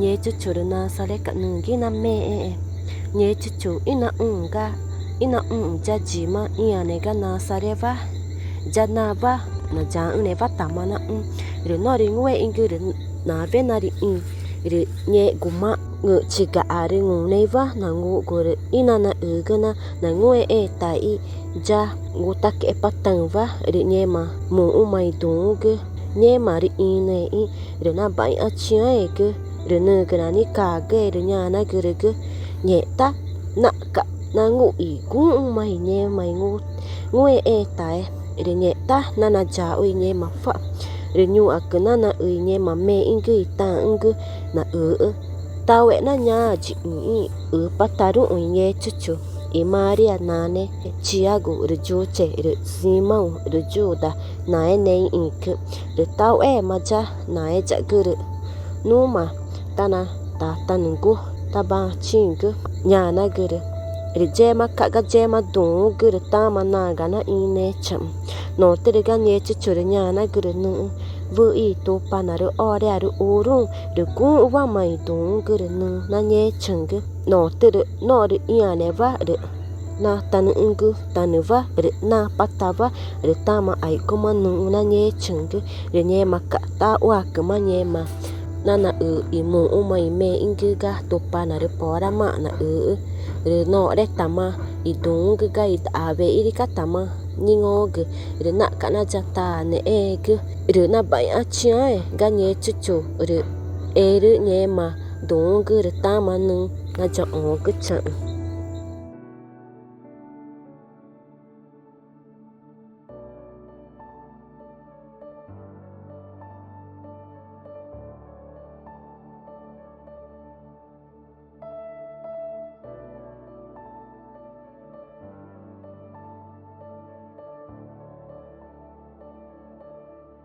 nhé chú chú na sa lẽ cả nương ghi na mẹ nhé chú chú ina cha gì mà ia này cái na sa lẽ va cha na va na cha này va tama na rồi nó đi ngồi in cứ na về na đi rồi nhé guma ngựa chỉ cả ari ngủ này va na ngủ rồi ina na cái na ngồi tại cha ngủ ta cái bắt tang va rồi nhé mà mù mày đúng cái nhé mà đi in này rồi na bay ở chia cái rồi nơ cái này cả cái rồi nhà na cái nhẹ ta nạ cả na ngủ cũng mày nhé mày ngủ tại rồi nhẹ ta na na cha ơi nhé mà phạ rồi nhu cái na nhé mà mẹ in cái ta cái na tao vậy na nhà chị bắt ta đúng nhé chú Maria nane Chiago rồi jo che rồi Simão rồi jo da na nei in rồi tao mà cha na cha cái nu mà ta nunggu ta ba ching nhà na gere rejema kaga jema dung gere ta mana gana ine cham no tere ga nye chore nhà na gere nu vui to panaro ore aru urung de ku wa mai dung gere nu na nye chang no tere no de ia ne va de na tanungu tanuva de na patava de tama ai kuma nu na nye chang de nye maka ta wa kuma nye ma nana imu umai me ingiga topa na repora ma na no re tama idung ga ave irika tama ningog re na kana jata ne re na bai achia ga nye chuchu re nye ma dung re tama nu na ja o